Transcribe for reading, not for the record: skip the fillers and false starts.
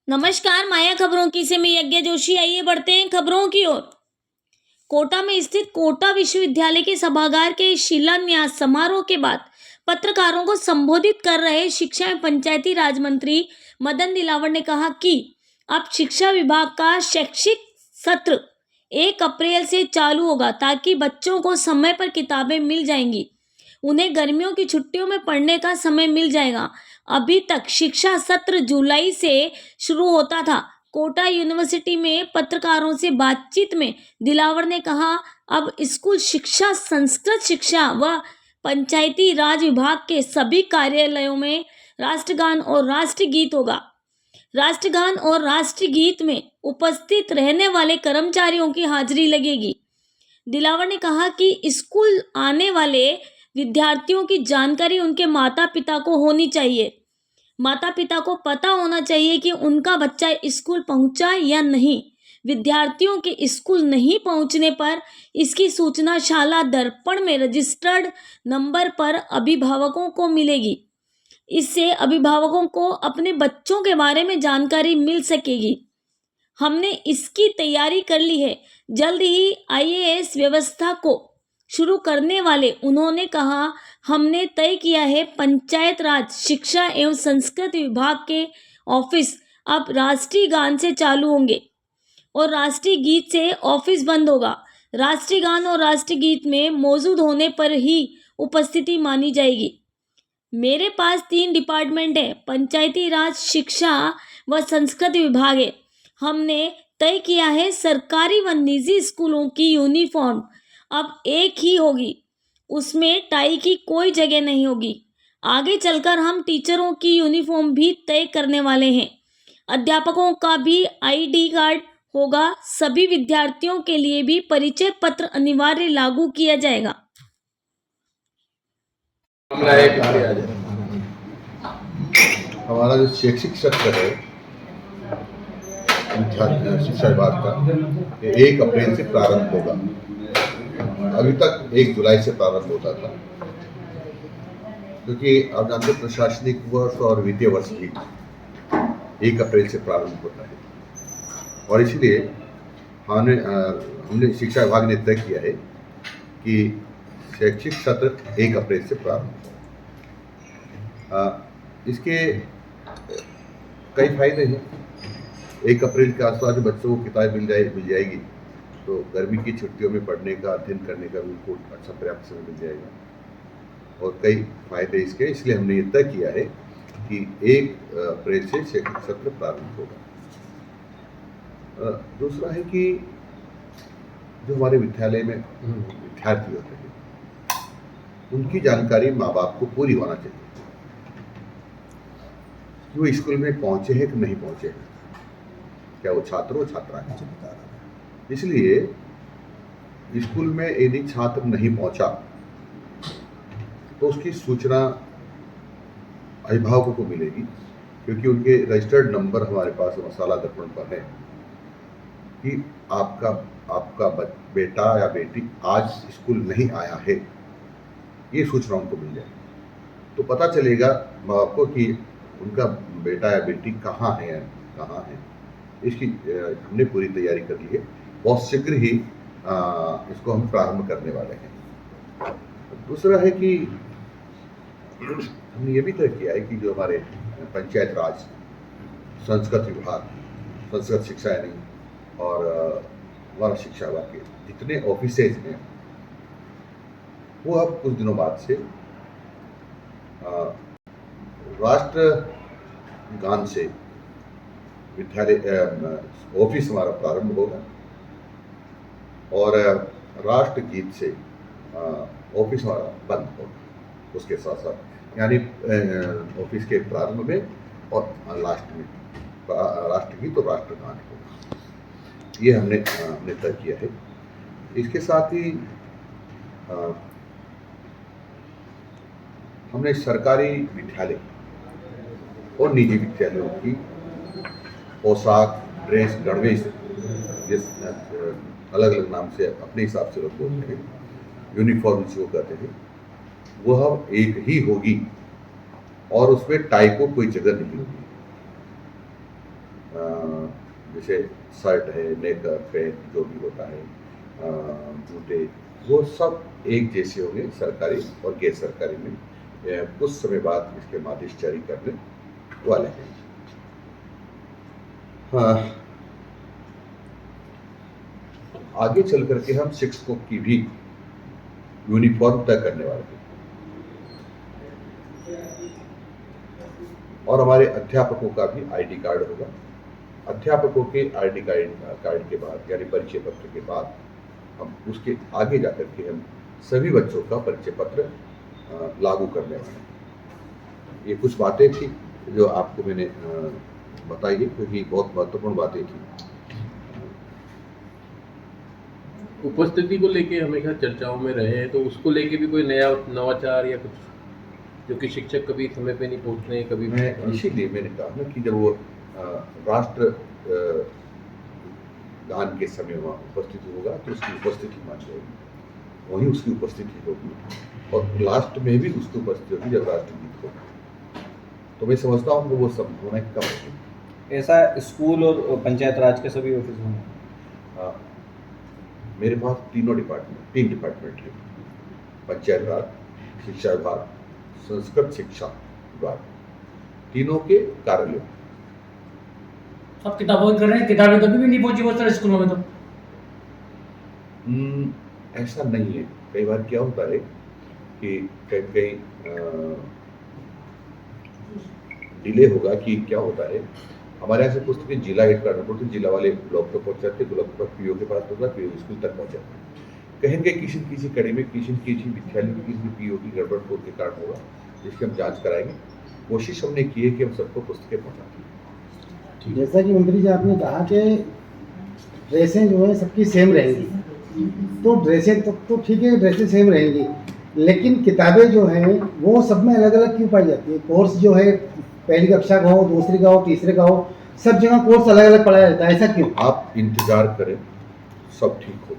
नमस्कार, माया खबरों की से मैं यज्ञ जोशी। आइए बढ़ते हैं खबरों की ओर। कोटा में स्थित कोटा विश्वविद्यालय के सभागार के शिलान्यास समारोह के बाद पत्रकारों को संबोधित कर रहे शिक्षा एवं पंचायती राज मंत्री मदन दिलावर ने कहा कि अब शिक्षा विभाग का शैक्षिक सत्र 1 अप्रैल से चालू होगा ताकि बच्चों को समय पर किताबें मिल जाएंगी। उन्हें गर्मियों की छुट्टियों में पढ़ने का समय मिल जाएगा। अभी तक शिक्षा सत्र जुलाई से शुरू होता था। कोटा यूनिवर्सिटी में पत्रकारों से बातचीत में दिलावर ने कहा, अब स्कूल शिक्षा, संस्कृत शिक्षा व पंचायती राज विभाग के सभी कार्यालयों में राष्ट्रगान और राष्ट्रगीत होगा। राष्ट्रगान और राष्ट्रगीत में उपस्थित रहने वाले कर्मचारियों की हाजिरी लगेगी। दिलावर ने कहा कि स्कूल आने वाले विद्यार्थियों की जानकारी उनके माता पिता को होनी चाहिए। माता पिता को पता होना चाहिए कि उनका बच्चा स्कूल पहुंचा या नहीं। विद्यार्थियों के स्कूल नहीं पहुंचने पर इसकी सूचना शाला दर्पण में रजिस्टर्ड नंबर पर अभिभावकों को मिलेगी। इससे अभिभावकों को अपने बच्चों के बारे में जानकारी मिल सकेगी। हमने इसकी तैयारी कर ली है। जल्द ही आईएएस व्यवस्था को शुरू करने वाले उन्होंने कहा, हमने तय किया है पंचायत राज, शिक्षा एवं संस्कृति विभाग के ऑफिस अब राष्ट्रीय गान से चालू होंगे और राष्ट्रीय गीत से ऑफिस बंद होगा। राष्ट्रीय गान और राष्ट्रीय गीत में मौजूद होने पर ही उपस्थिति मानी जाएगी। मेरे पास 3 डिपार्टमेंट है, पंचायती राज, शिक्षा व संस्कृति विभाग है। हमने तय किया है सरकारी व निजी स्कूलों की यूनिफॉर्म अब एक ही होगी, उसमें टाई की कोई जगह नहीं होगी। आगे चलकर हम टीचरों की यूनिफॉर्म भी तय करने वाले हैं। अध्यापकों का भी आईडी कार्ड होगा। सभी विद्यार्थियों के लिए भी परिचय पत्र अनिवार्य लागू किया जाएगा। हमारा जो शैक्षिक सत्र है शिक्षा विभाग का 1 अप्रैल से प्रारंभ होगा। अभी तक 1 जुलाई से प्रारंभ होता था, क्योंकि आप जानते प्रशासनिक वर्ष और वित्तीय वर्ष भी 1 अप्रैल से प्रारंभ होता है और इसलिए हमने शिक्षा विभाग ने तय किया है कि शैक्षिक सत्र 1 अप्रैल से प्रारंभ होगा। इसके कई फायदे हैं। 1 अप्रैल के आसपास बच्चों को किताब मिल जाएगी तो गर्मी की छुट्टियों में पढ़ने का, अध्ययन करने का उनको अच्छा पर्याप्त समय मिल जाएगा और कई फायदे इसके। इसलिए हमने ये तय किया है कि 1 अप्रैल से शैक्षिक सत्र प्रारंभ होगा। दूसरा है कि जो हमारे विद्यालय में विद्यार्थी होते हैं उनकी जानकारी माँ बाप को पूरी होना चाहिए कि वो स्कूल में पहुंचे हैं कि नहीं पहुंचे हैं, क्या वो छात्र हो छात्रा है। इसलिए स्कूल में यदि छात्र नहीं पहुंचा तो उसकी सूचना अभिभावकों को मिलेगी, क्योंकि उनके रजिस्टर्ड नंबर हमारे पास मसाला दर्पण पर है कि आपका बेटा या बेटी आज स्कूल नहीं आया है। ये सूचना उनको मिल जाएगी तो पता चलेगा माँ बाप को कि उनका बेटा या बेटी कहाँ है। इसकी हमने पूरी तैयारी कर ली है। बहुत शीघ्र ही इसको हम प्रारंभ करने वाले हैं। दूसरा है कि हमने ये भी तय किया है कि जो हमारे पंचायत राज, संस्कृत विभाग, संस्कृत शिक्षा यानी और हमारा शिक्षा विभाग के जितने ऑफिसेज हैं वो अब कुछ दिनों बाद से राष्ट्र गान से विद्यालय ऑफिस हमारा प्रारंभ होगा और राष्ट्र गीत से ऑफिस हमारा बंद होगा। उसके साथ साथ यानी ऑफिस के प्रारंभ में और लास्ट में राष्ट्रगीत और राष्ट्रगान होगा। ये हमने तय किया है। इसके साथ ही हमने सरकारी विद्यालय और निजी विद्यालयों की पोशाक, ड्रेस, गणवेश, जिस अलग अलग नाम से अपने हिसाब से लोग बोलते हैं, यूनिफॉर्म जिसको कहते हैं, वह एक ही होगी और उसमें टाई को कोई जगह नहीं होगी। जैसे शर्ट है, नेकर, पैंट जो भी होता है, जूते, वो सब एक जैसे होंगे सरकारी और गैर सरकारी में। कुछ समय बाद इसके आदेश जारी करने वाले हैं। हाँ, आगे चल करके हम शिक्षकों की भी यूनिफॉर्म तय करने वाले हैं और हमारे अध्यापकों का भी आईडी कार्ड होगा। अध्यापकों के आईडी कार्ड के बाद यानी परिचय पत्र के बाद हम उसके आगे जाकर के हम सभी बच्चों का परिचय पत्र लागू करने वाले हैं। ये कुछ बातें थी जो आपको मैंने बताई है, क्योंकि बहुत महत्वपूर्ण बातें थी। उपस्थिति को लेके हमेशा चर्चाओं में रहे हैं, तो उसको लेके भी कोई नया नवाचार या कुछ जो कि शिक्षक कभी समय पे नहीं पहुंचते हैं, कभी मैं इसीलिए मैंने कहा ना कि जब वो राष्ट्र गान के समय वहाँ उपस्थित होगा तो उसकी उपस्थिति मानी जाएगी, वहीं उसकी उपस्थिति होगी और लास्ट में भी उसकी उपस्थिति होगी जब राष्ट्रगीत होगा। तो मैं समझता हूँ कि वो सब होना कम है। ऐसा स्कूल और पंचायत राज के सभी ऑफिस होंगे? मेरे पास तीन डिपार्टमेंट है, पंचायत राज, शिक्षा विभाग, संस्कृत शिक्षा विभाग, तीनों के कार्यालय। सब किताबों कर रहे हैं, किताबें कभी भी नहीं पहुंची बहुत सारे स्कूलों में। तो ऐसा नहीं है। कई बार क्या होता है कि कहीं डिले होगा कि क्या होता है, हमारे यहाँ से पुस्तकें जिला हेड करना पड़ती है, जिला वाले ब्लॉक तक पहुँच जाते, ब्लॉक पर पीओ के पास पहुँचता, पीओ स्कूल तक पहुँच जाता है। कहीं न कहीं किसी कड़ी में किसी विद्यालय में किसी पीओ की गड़बड़ के कारण होगा, जिसकी हम जांच कराएंगे। कोशिश हमने की है कि हम सबको पुस्तकें पहुँचाते हैं। जैसा कि मंत्री जी आपने कहा कि ड्रेसें जो है सबकी सेम रहेंगी, तो ड्रेसें तो ठीक है, ड्रेसें सेम रहेंगी, लेकिन किताबें जो हैं वो सब में अलग अलग क्यों पाई जाती है? कोर्स जो है पहली कक्षा का हो, दूसरी का हो, तीसरे का हो, सब जगह कोर्स अलग अलग पढ़ाया जाता है, ऐसा क्यों? आप इंतजार करें, सब ठीक हो